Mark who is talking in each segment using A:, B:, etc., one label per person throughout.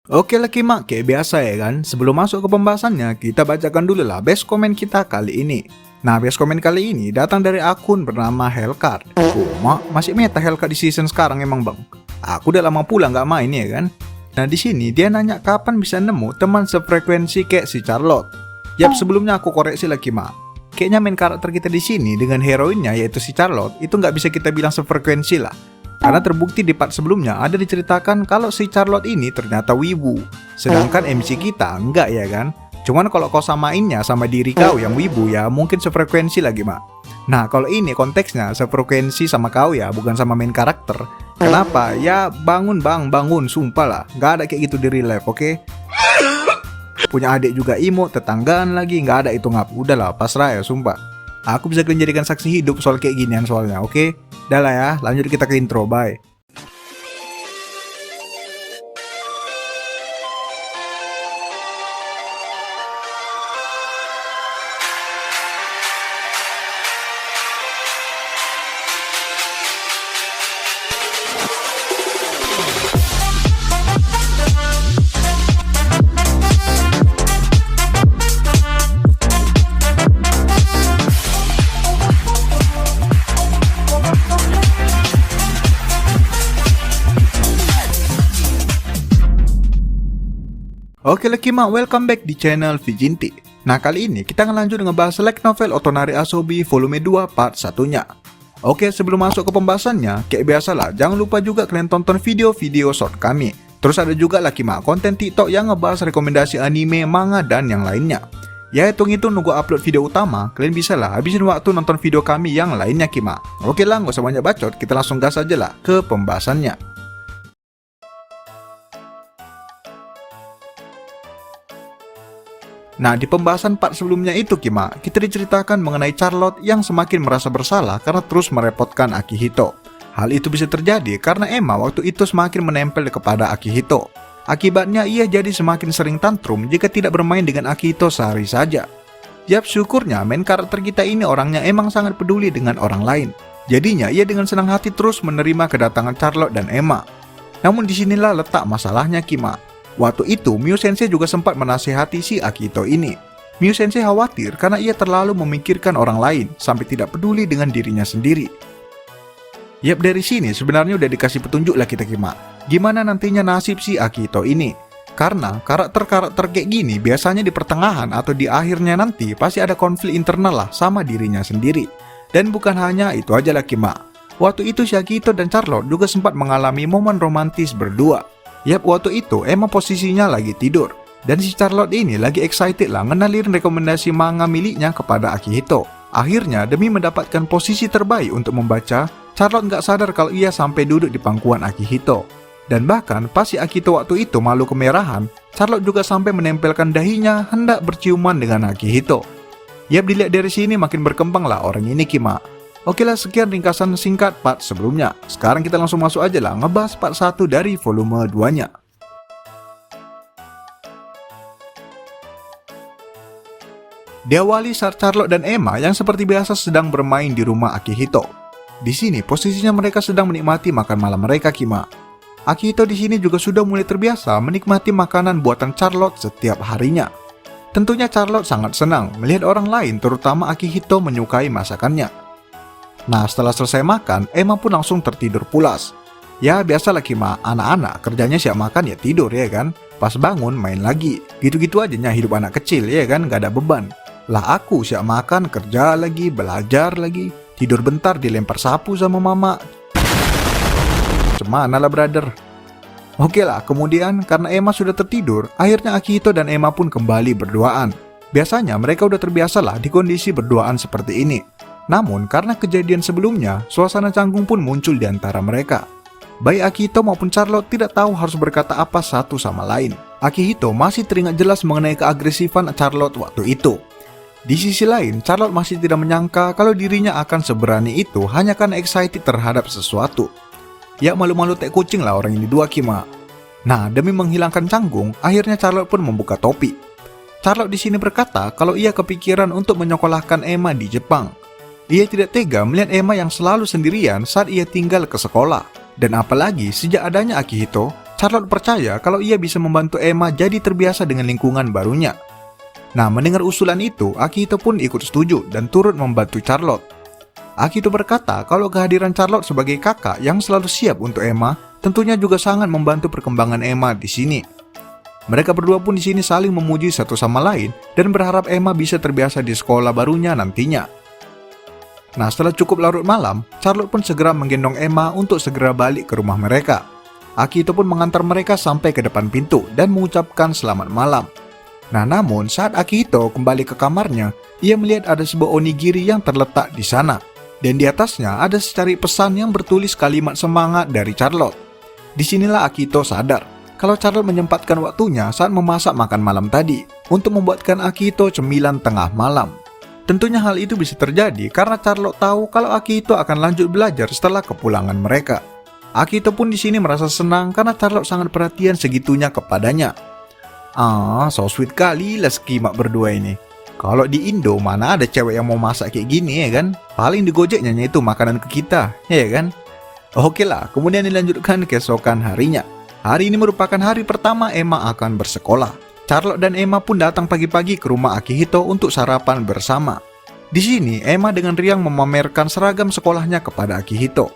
A: Oke lah Kimak, kayak biasa ya kan. Sebelum masuk ke pembahasannya, kita bacakan dulu lah best comment kita kali ini. Nah, best comment kali ini datang dari akun bernama Hellcard. Masih meta Hellcard di season sekarang emang bang? Aku udah lama pula nggak main ya kan. Nah di sini dia nanya kapan bisa nemu teman sefrekuensi kayak si Charlotte. Yap, sebelumnya aku koreksi lah Kimak. Kayaknya main karakter kita di sini dengan heroinnya yaitu si Charlotte itu nggak bisa kita bilang sefrekuensi lah. Karena terbukti di part sebelumnya ada diceritakan kalau si Charlotte ini ternyata wibu. Sedangkan MC kita enggak ya kan. Cuman kalau kau samainnya sama diri kau yang wibu ya mungkin sefrekuensi lagi mak. Nah kalau ini konteksnya sefrekuensi sama kau ya bukan sama main karakter. Kenapa? Ya bangun bang, bangun, sumpah lah. Nggak ada kayak gitu di real life, oke? Punya adik juga imo, tetanggaan lagi, nggak ada itu ngap. Udahlah, pasrah ya, sumpah. Aku bisa kalian jadikan saksi hidup soal kayak ginian soalnya, oke? Udah lah ya, lanjut kita ke intro, bye. Oke Lekima, welcome back di channel Vijinti. Nah kali ini kita akan lanjut ngebahas light novel Otonari Asobi volume 2 part 1-nya. Oke, sebelum masuk ke pembahasannya, kayak biasalah jangan lupa juga kalian tonton video-video short kami. Terus ada juga Lekima konten TikTok yang ngebahas rekomendasi anime, manga, dan yang lainnya. Ya hitung-hitung nunggu upload video utama, kalian bisa lah habisin waktu nonton video kami yang lainnya Kima. Oke lah, nggak usah banyak bacot, kita langsung gas aja lah ke pembahasannya. Nah, di pembahasan part sebelumnya itu Kima, kita diceritakan mengenai Charlotte yang semakin merasa bersalah karena terus merepotkan Akihito. Hal itu bisa terjadi karena Emma waktu itu semakin menempel kepada Akihito. Akibatnya ia jadi semakin sering tantrum jika tidak bermain dengan Akihito sehari saja. Yap, syukurnya main karakter kita ini orangnya emang sangat peduli dengan orang lain. Jadinya ia dengan senang hati terus menerima kedatangan Charlotte dan Emma. Namun disinilah letak masalahnya Kima. Waktu itu, Miu Sensei juga sempat menasihati si Akihito ini. Miu Sensei khawatir karena ia terlalu memikirkan orang lain sampai tidak peduli dengan dirinya sendiri. Yap, dari sini sebenarnya udah dikasih petunjuk lah kita Kima. Gimana nantinya nasib si Akihito ini? Karena karakter-karakter kayak gini biasanya di pertengahan atau di akhirnya nanti pasti ada konflik internal lah sama dirinya sendiri. Dan bukan hanya itu aja lah Kima. Waktu itu si Akihito dan Charlotte juga sempat mengalami momen romantis berdua. Yap, waktu itu Emma posisinya lagi tidur. Dan si Charlotte ini lagi excited lah ngenalin rekomendasi manga miliknya kepada Akihito. Akhirnya demi mendapatkan posisi terbaik untuk membaca, Charlotte nggak sadar kalau ia sampai duduk di pangkuan Akihito. Dan bahkan pas si Akihito waktu itu malu kemerahan, Charlotte juga sampai menempelkan dahinya hendak berciuman dengan Akihito. Yap, dilihat dari sini makin berkembang lah orang ini Kima. Oke lah, sekian ringkasan singkat part sebelumnya. Sekarang kita langsung masuk aja lah ngebahas part 1 dari volume 2-nya. Diawali saat Charlotte dan Emma yang seperti biasa sedang bermain di rumah Akihito. Di sini posisinya mereka sedang menikmati makan malam mereka Kima. Akihito di sini juga sudah mulai terbiasa menikmati makanan buatan Charlotte setiap harinya. Tentunya Charlotte sangat senang melihat orang lain terutama Akihito menyukai masakannya. Nah, setelah selesai makan, Emma pun langsung tertidur pulas. Ya, biasalah Kima, anak-anak kerjanya siap makan ya tidur ya kan. Pas bangun main lagi. Gitu-gitu aja hidup anak kecil ya kan, gak ada beban. Lah aku siap makan, kerja lagi, belajar lagi. Tidur bentar dilempar sapu sama mama. Cemana lah brother. Oke lah, kemudian karena Emma sudah tertidur, akhirnya Akihito dan Emma pun kembali berduaan. Biasanya mereka udah terbiasa lah di kondisi berduaan seperti ini. Namun, karena kejadian sebelumnya, suasana canggung pun muncul di antara mereka. Baik Akihito maupun Charlotte tidak tahu harus berkata apa satu sama lain. Akihito masih teringat jelas mengenai keagresifan Charlotte waktu itu. Di sisi lain, Charlotte masih tidak menyangka kalau dirinya akan seberani itu hanya karena excited terhadap sesuatu. Ya, malu-malu tek kucing lah orang ini dua Kima. Nah, demi menghilangkan canggung, akhirnya Charlotte pun membuka topi. Charlotte di sini berkata kalau ia kepikiran untuk menyekolahkan Emma di Jepang. Ia tidak tega melihat Emma yang selalu sendirian saat ia tinggal ke sekolah. Dan apalagi sejak adanya Akihito, Charlotte percaya kalau ia bisa membantu Emma jadi terbiasa dengan lingkungan barunya. Nah, mendengar usulan itu, Akihito pun ikut setuju dan turut membantu Charlotte. Akihito berkata kalau kehadiran Charlotte sebagai kakak yang selalu siap untuk Emma tentunya juga sangat membantu perkembangan Emma di sini. Mereka berdua pun di sini saling memuji satu sama lain dan berharap Emma bisa terbiasa di sekolah barunya nantinya. Nah, setelah cukup larut malam, Charlotte pun segera menggendong Emma untuk segera balik ke rumah mereka. Akihito pun mengantar mereka sampai ke depan pintu dan mengucapkan selamat malam. Nah, namun saat Akihito kembali ke kamarnya, ia melihat ada sebuah onigiri yang terletak di sana. Dan di atasnya ada secari pesan yang bertulis kalimat semangat dari Charlotte. Disinilah Akihito sadar kalau Charlotte menyempatkan waktunya saat memasak makan malam tadi untuk membuatkan Akihito cemilan tengah malam. Tentunya hal itu bisa terjadi karena Charlotte tahu kalau Akihito akan lanjut belajar setelah kepulangan mereka. Akihito pun di sini merasa senang karena Charlotte sangat perhatian segitunya kepadanya. So sweet kali lah skimak berdua ini. Kalau di Indo mana ada cewek yang mau masak kayak gini ya kan? Paling di Gojeknya itu makanan ke kita, ya kan? Oke lah, kemudian dilanjutkan keesokan harinya. Hari ini merupakan hari pertama Emma akan bersekolah. Charlotte dan Emma pun datang pagi-pagi ke rumah Akihito untuk sarapan bersama. Di sini Emma dengan riang memamerkan seragam sekolahnya kepada Akihito.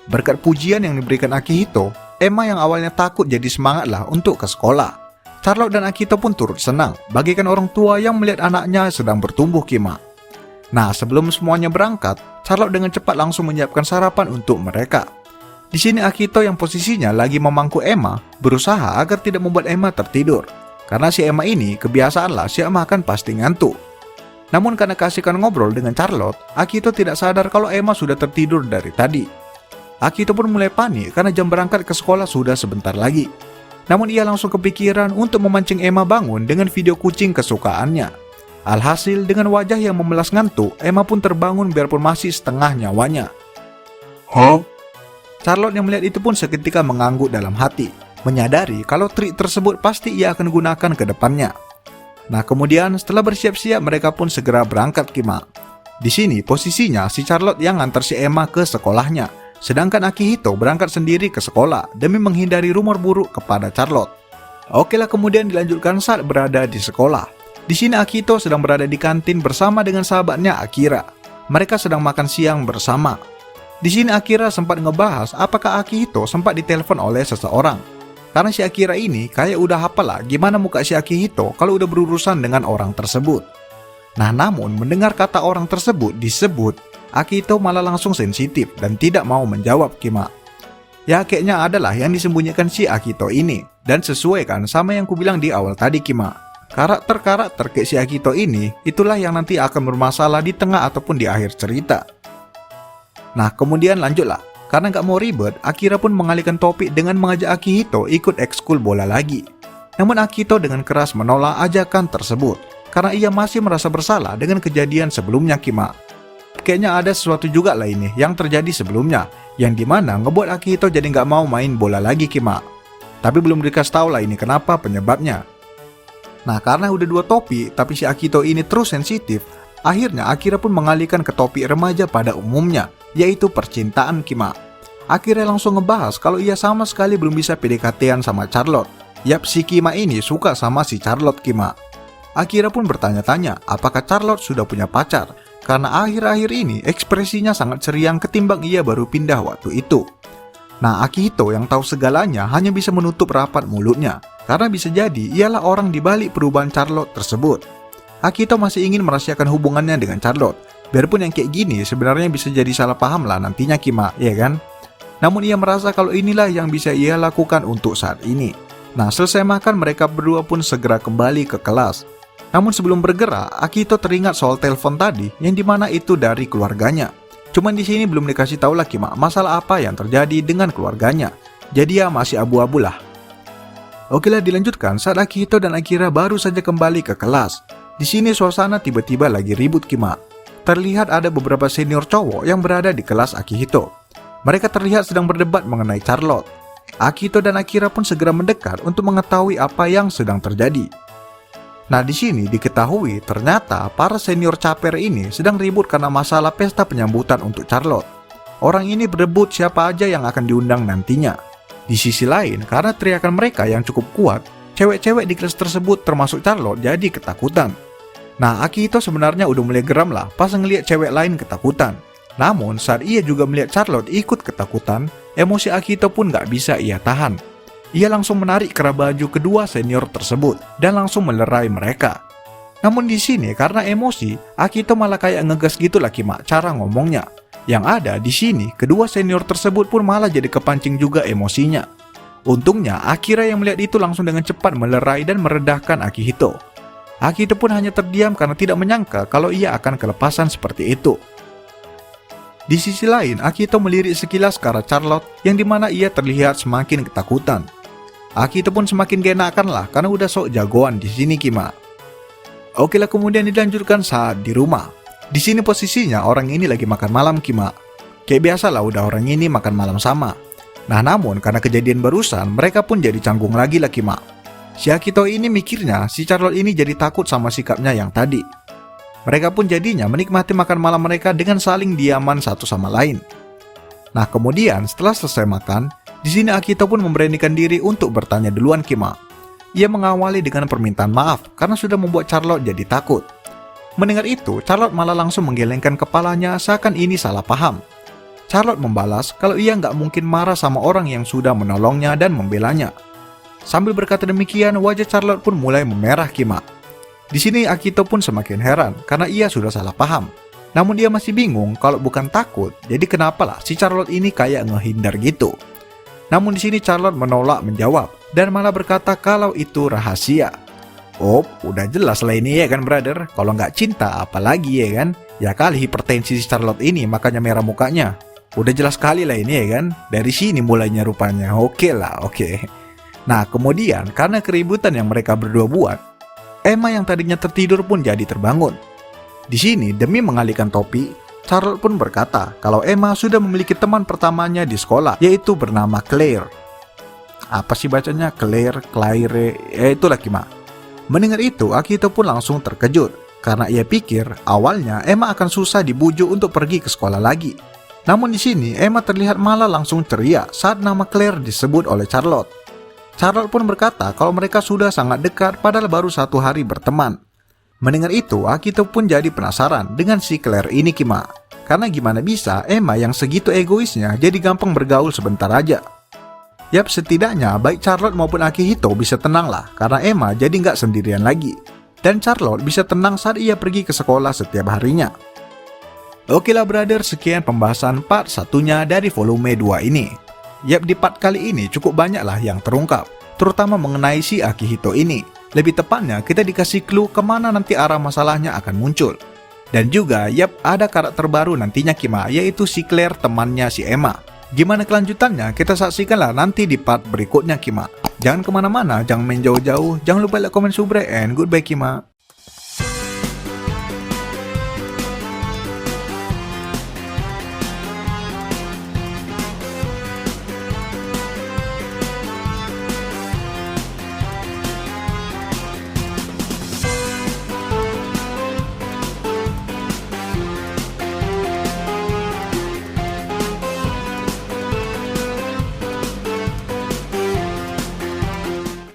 A: Berkat pujian yang diberikan Akihito, Emma yang awalnya takut jadi semangatlah untuk ke sekolah. Charlotte dan Akihito pun turut senang, bagaikan orang tua yang melihat anaknya sedang bertumbuh kima. Nah, sebelum semuanya berangkat, Charlotte dengan cepat langsung menyiapkan sarapan untuk mereka. Di sini Akihito yang posisinya lagi memangku Emma, berusaha agar tidak membuat Emma tertidur. Karena si Emma ini kebiasaanlah siap makan pasti ngantuk. Namun karena keasikan ngobrol dengan Charlotte, Akihito tidak sadar kalau Emma sudah tertidur dari tadi. Akihito pun mulai panik karena jam berangkat ke sekolah sudah sebentar lagi. Namun ia langsung kepikiran untuk memancing Emma bangun dengan video kucing kesukaannya. Alhasil dengan wajah yang memelas ngantuk, Emma pun terbangun biarpun masih setengah nyawanya. Charlotte yang melihat itu pun seketika mengangguk dalam hati, menyadari kalau trik tersebut pasti ia akan gunakan ke depannya. Nah, kemudian setelah bersiap-siap mereka pun segera berangkat kima. Di sini posisinya si Charlotte yang ngantar si Emma ke sekolahnya. Sedangkan Akihito berangkat sendiri ke sekolah demi menghindari rumor buruk kepada Charlotte. Okelah, kemudian dilanjutkan saat berada di sekolah. Di sini Akihito sedang berada di kantin bersama dengan sahabatnya Akira. Mereka sedang makan siang bersama. Di sini Akira sempat ngebahas apakah Akihito sempat ditelepon oleh seseorang. Karena si Akira ini kayak udah hafal lah gimana muka si Akihito kalau udah berurusan dengan orang tersebut. Nah, namun mendengar kata orang tersebut disebut, Akihito malah langsung sensitif dan tidak mau menjawab kima. Ya, kayaknya adalah yang disembunyikan si Akihito ini. Dan sesuai kan sama yang kubilang di awal tadi kima. Karakter kayak si Akihito ini itulah yang nanti akan bermasalah di tengah ataupun di akhir cerita. Nah, kemudian lanjutlah. Karena gak mau ribet, Akira pun mengalihkan topik dengan mengajak Akihito ikut ekskul bola lagi. Namun Akihito dengan keras menolak ajakan tersebut karena ia masih merasa bersalah dengan kejadian sebelumnya kima. Kayaknya ada sesuatu juga lah ini yang terjadi sebelumnya, yang dimana ngebuat Akihito jadi nggak mau main bola lagi kima. Tapi belum dikasih tahu lah ini kenapa penyebabnya. Nah, karena udah dua topik tapi si Akihito ini terus sensitif, akhirnya Akira pun mengalihkan ke topik remaja pada umumnya, yaitu percintaan kima. Akira langsung ngebahas kalau ia sama sekali belum bisa PDKT-an sama Charlotte. Yap, si Kima ini suka sama si Charlotte kima. Akira pun bertanya-tanya apakah Charlotte sudah punya pacar, karena akhir-akhir ini ekspresinya sangat ceria ketimbang ia baru pindah waktu itu. Nah, Akihito yang tahu segalanya hanya bisa menutup rapat mulutnya, karena bisa jadi ialah orang di balik perubahan Charlotte tersebut. Akihito masih ingin merahasiakan hubungannya dengan Charlotte, biarpun yang kayak gini sebenarnya bisa jadi salah paham lah nantinya kima, ya kan? Namun ia merasa kalau inilah yang bisa ia lakukan untuk saat ini. Nah, selesai makan mereka berdua pun segera kembali ke kelas. Namun sebelum bergerak, Akihito teringat soal telepon tadi yang dimana itu dari keluarganya. Cuman di sini belum dikasih tahu lagi masalah apa yang terjadi dengan keluarganya. Jadi ya masih abu-abu lah. Okelah, dilanjutkan saat Akihito dan Akira baru saja kembali ke kelas. Di sini suasana tiba-tiba lagi ribut kima. Terlihat ada beberapa senior cowok yang berada di kelas Akihito. Mereka terlihat sedang berdebat mengenai Charlotte. Akihito dan Akira pun segera mendekat untuk mengetahui apa yang sedang terjadi. Nah, di sini diketahui ternyata para senior caper ini sedang ribut karena masalah pesta penyambutan untuk Charlotte. orang ini berebut siapa aja yang akan diundang nantinya. Di sisi lain, karena teriakan mereka yang cukup kuat, cewek-cewek di kelas tersebut termasuk Charlotte jadi ketakutan. Nah, Akihito sebenarnya udah mulai geram lah pas ngeliat cewek lain ketakutan. Namun, saat ia juga melihat Charlotte ikut ketakutan, emosi Akihito pun gak bisa ia tahan. Ia langsung menarik kerah baju kedua senior tersebut dan langsung melerai mereka. Namun di sini karena emosi, Akihito malah kayak ngegas gitu lah Kima cara ngomongnya. Yang ada di sini, kedua senior tersebut pun malah jadi kepancing juga emosinya. Untungnya, Akira yang melihat itu langsung dengan cepat melerai dan meredahkan Akihito. Akihito pun hanya terdiam karena tidak menyangka kalau ia akan kelepasan seperti itu. Di sisi lain, Akihito melirik sekilas ke arah Charlotte yang dimana ia terlihat semakin ketakutan. Akihito pun semakin gak enakan lah karena udah sok jagoan di sini Kima. Oke lah, kemudian dilanjutkan saat di rumah. Di sini posisinya orang ini lagi makan malam Kima. Kayak biasa lah udah orang ini makan malam sama. Nah namun karena kejadian barusan mereka pun jadi canggung lagi lah Kima. Si Akihito ini mikirnya si Charlotte ini jadi takut sama sikapnya yang tadi. Mereka pun jadinya menikmati makan malam mereka dengan saling diaman satu sama lain. Nah kemudian setelah selesai makan, di sini Akihito pun memberanikan diri untuk bertanya duluan Kima. Ia mengawali dengan permintaan maaf karena sudah membuat Charlotte jadi takut. Mendengar itu, Charlotte malah langsung menggelengkan kepalanya seakan ini salah paham. Charlotte membalas kalau ia nggak mungkin marah sama orang yang sudah menolongnya dan membelanya. Sambil berkata demikian, wajah Charlotte pun mulai memerah Kima. Di sini Akihito pun semakin heran karena ia sudah salah paham. Namun dia masih bingung kalau bukan takut, jadi kenapalah si Charlotte ini kayak ngehindar gitu. Namun di sini Charlotte menolak menjawab dan malah berkata kalau itu rahasia. Oh, udah jelas lah ini ya kan brother, kalau nggak cinta apalagi ya kan? Ya kali hipertensi si Charlotte ini makanya merah mukanya. Udah jelas sekali lah ini ya kan? Dari sini mulainya rupanya, oke lah, oke. Nah kemudian karena keributan yang mereka berdua buat, Emma yang tadinya tertidur pun jadi terbangun. Di sini demi mengalihkan topi, Charlotte pun berkata kalau Emma sudah memiliki teman pertamanya di sekolah, yaitu bernama Claire. Apa sih bacanya? Claire, itulah Kima. Mendengar itu, Akihito pun langsung terkejut karena ia pikir awalnya Emma akan susah dibujuk untuk pergi ke sekolah lagi. Namun di sini Emma terlihat malah langsung ceria saat nama Claire disebut oleh Charlotte. Charlotte pun berkata kalau mereka sudah sangat dekat padahal baru 1 hari berteman. Mendengar itu, Akihito pun jadi penasaran dengan si Claire ini Kima. Karena gimana bisa Emma yang segitu egoisnya jadi gampang bergaul sebentar aja. Yap, setidaknya baik Charlotte maupun Akihito bisa tenang lah karena Emma jadi nggak sendirian lagi. Dan Charlotte bisa tenang saat ia pergi ke sekolah setiap harinya. Oke lah brother, sekian pembahasan part 1-nya dari volume 2 ini. Yap, di part kali ini cukup banyak lah yang terungkap, terutama mengenai si Akihito ini. Lebih tepatnya, kita dikasih clue kemana nanti arah masalahnya akan muncul. Dan juga, yap, ada karakter baru nantinya Kima, yaitu si Claire temannya si Emma. Gimana kelanjutannya, kita saksikanlah nanti di part berikutnya Kima. Jangan kemana-mana, jangan main jauh-jauh, jangan lupa like, comment, subscribe, and goodbye Kima.